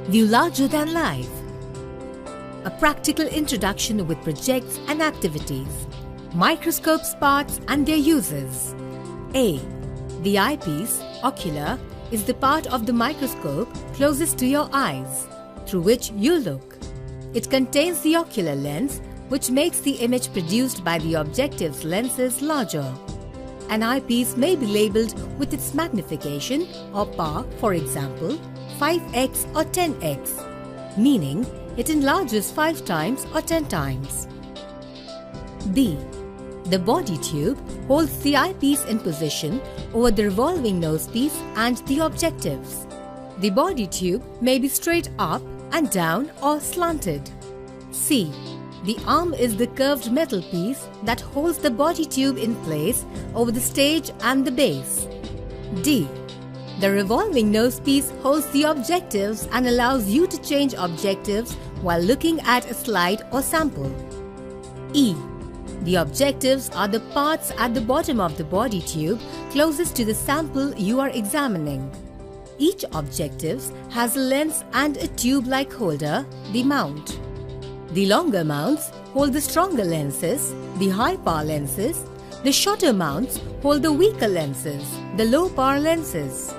View larger than life. A practical introduction with projects and activities. Microscope's parts and their uses. A. The eyepiece, ocular, is the part of the microscope closest to your eyes, through which you look. It contains the ocular lens, which makes the image produced by the objective's lenses larger. An eyepiece may be labeled with its magnification or power, for example, 5x or 10x, meaning it enlarges 5 times or 10 times. B. The body tube holds the eyepiece in position over the revolving nosepiece and the objectives. The body tube may be straight up and down or slanted. C. The arm is the curved metal piece that holds the body tube in place over the stage and the base. D. The revolving nosepiece holds the objectives and allows you to change objectives while looking at a slide or sample. E. The objectives are the parts at the bottom of the body tube closest to the sample you are examining. Each objective has a lens and a tube-like holder, the mount. The longer mounts hold the stronger lenses, the high-power lenses. The shorter mounts hold the weaker lenses, the low-power lenses.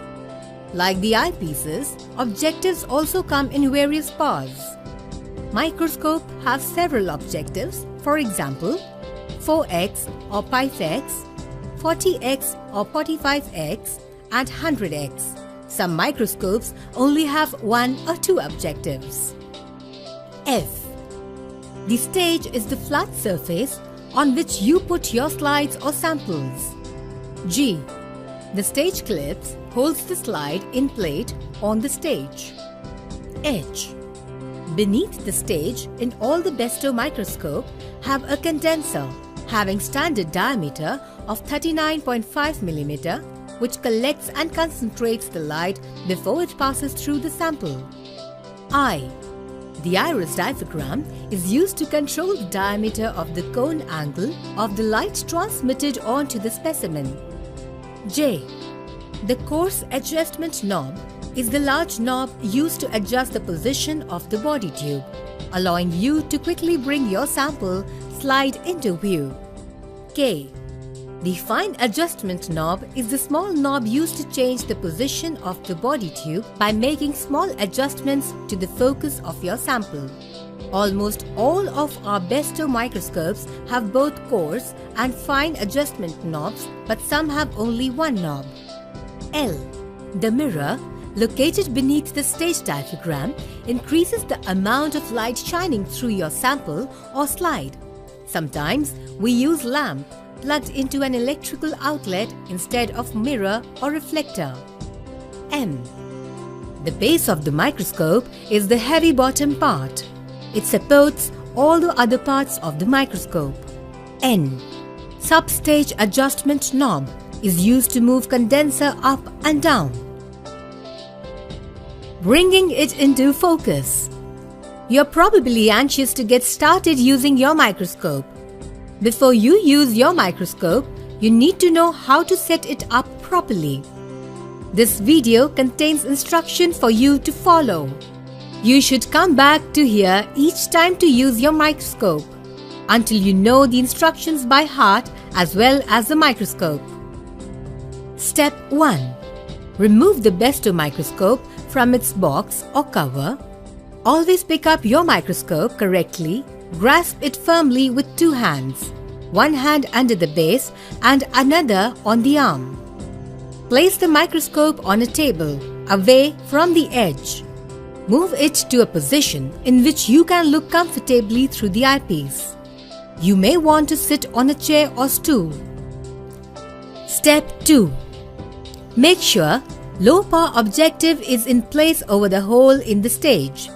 Like the eyepieces, objectives also come in various powers. Microscope has several objectives, for example, 4x or 5x, 40x or 45x, and 100x. Some microscopes only have 1 or 2 objectives. F. The stage is the flat surface on which you put your slides or samples. G. The stage clips holds the slide in plate on the stage. H. Beneath the stage in all the besto microscope have a condenser having standard diameter of 39.5 mm, which collects and concentrates the light before it passes through the sample. I. The iris diaphragm is used to control the diameter of the cone angle of the light transmitted onto the specimen. J. The coarse adjustment knob is the large knob used to adjust the position of the body tube, allowing you to quickly bring your sample slide into view. K. The fine adjustment knob is the small knob used to change the position of the body tube by making small adjustments to the focus of your sample. Almost all of our besto microscopes have both coarse and fine adjustment knobs, but some have only one knob. L. The mirror, located beneath the stage diaphragm, increases the amount of light shining through your sample or slide. Sometimes we use lamp plugged into an electrical outlet instead of mirror or reflector. M. The base of the microscope is the heavy bottom part. It supports all the other parts of the microscope. N. Substage adjustment knob is used to move condenser up and down, bringing it into focus. You're probably anxious to get started using your microscope. Before you use your microscope, you need to know how to set it up properly. This video contains instruction for you to follow. You should come back to here each time to use your microscope until you know the instructions by heart as well as the microscope. Step 1. Remove the besto microscope from its box or cover. Always pick up your microscope correctly. Grasp it firmly with 2 hands, one hand under the base and another on the arm. Place the microscope on a table, away from the edge. Move it to a position in which you can look comfortably through the eyepiece. You may want to sit on a chair or stool. Step 2. Make sure low power objective is in place over the hole in the stage.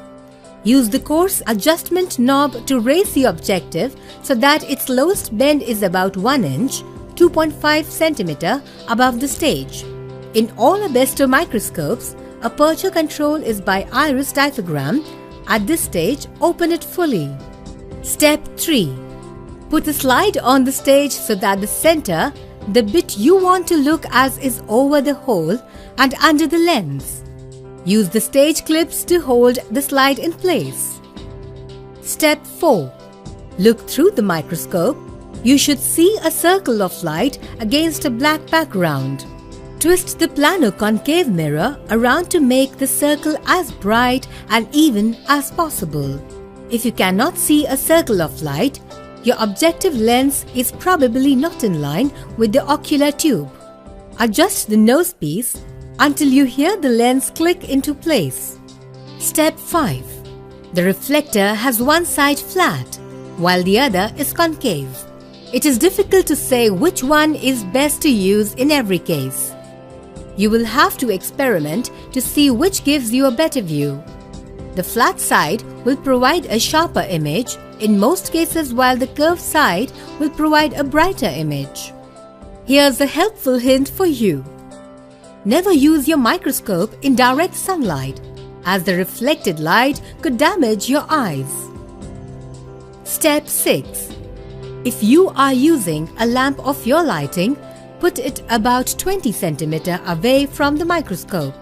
Use the coarse adjustment knob to raise the objective so that its lowest bend is about 1 inch, 2.5 cm above the stage. In all besto microscopes, aperture control is by iris diaphragm. At this stage, open it fully. Step 3. Put the slide on the stage so that the center, the bit you want to look as, is over the hole and under the lens. Use the stage clips to hold the slide in place. Step 4. Look through the microscope. You should see a circle of light against a black background. Twist the plano-concave mirror around to make the circle as bright and even as possible. If you cannot see a circle of light, your objective lens is probably not in line with the ocular tube. Adjust the nose piece until you hear the lens click into place. Step 5. The reflector has one side flat, while the other is concave. It is difficult to say which one is best to use in every case. You will have to experiment to see which gives you a better view. The flat side will provide a sharper image in most cases, while the curved side will provide a brighter image. Here's a helpful hint for you. Never use your microscope in direct sunlight, as the reflected light could damage your eyes. Step 6. If you are using a lamp of your lighting, put it about 20 cm away from the microscope.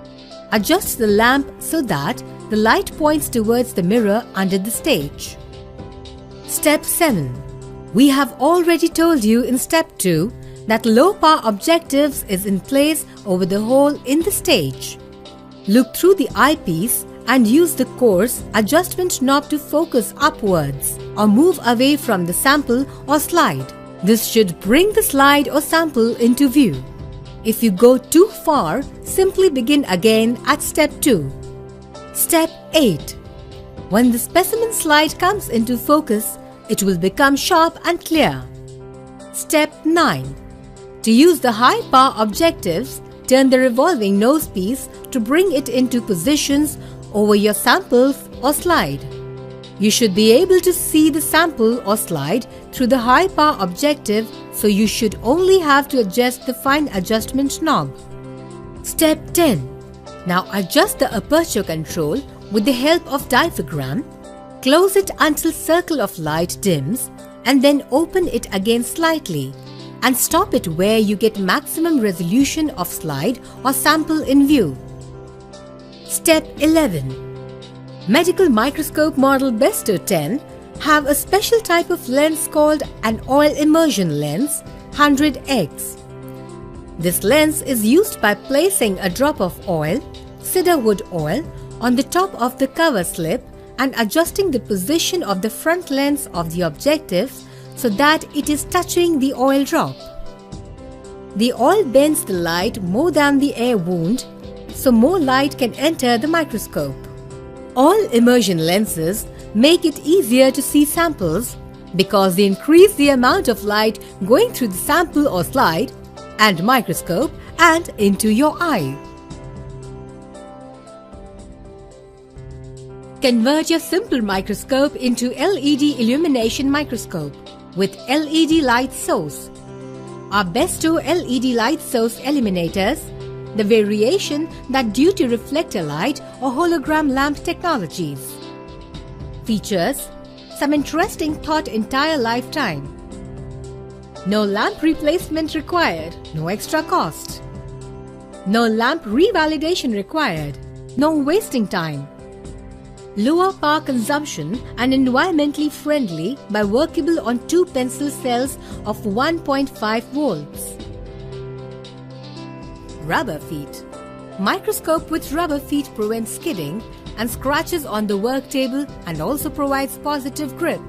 Adjust the lamp so that the light points towards the mirror under the stage. Step 7. We have already told you in Step 2 that low power objectives is in place over the hole in the stage. Look through the eyepiece and use the coarse adjustment knob to focus upwards or move away from the sample or slide. This should bring the slide or sample into view. If you go too far, simply begin again at Step 2. Step 8. When the specimen slide comes into focus, it will become sharp and clear. Step 9. To use the high power objectives, turn the revolving nose piece to bring it into positions over your samples or slide. You should be able to see the sample or slide through the high power objective, so you should only have to adjust the fine adjustment knob. Step 10. Now adjust the aperture control with the help of diaphragm. Close it until circle of light dims and then open it again slightly, and stop it where you get maximum resolution of slide or sample in view. Step 11. Medical microscope model Besto 10 have a special type of lens called an oil immersion lens 100x. This lens is used by placing a drop of oil, cedarwood oil, on the top of the cover slip and adjusting the position of the front lens of the objective so that it is touching the oil drop. The oil bends the light more than the air wound, so more light can enter the microscope. Oil immersion lenses make it easier to see samples because they increase the amount of light going through the sample or slide and microscope and into your eye. Convert your simple microscope into LED illumination microscope with LED light source. Our Besto LED light source eliminators, the variation that due to reflector light or hologram lamp technologies. Features: some interesting thought entire lifetime. No lamp replacement required, no extra cost. No lamp revalidation required, no wasting time. Lower power consumption and environmentally friendly by workable on 2 pencil cells of 1.5 volts. Rubber feet. Microscope with rubber feet prevents skidding and scratches on the work table and also provides positive grip.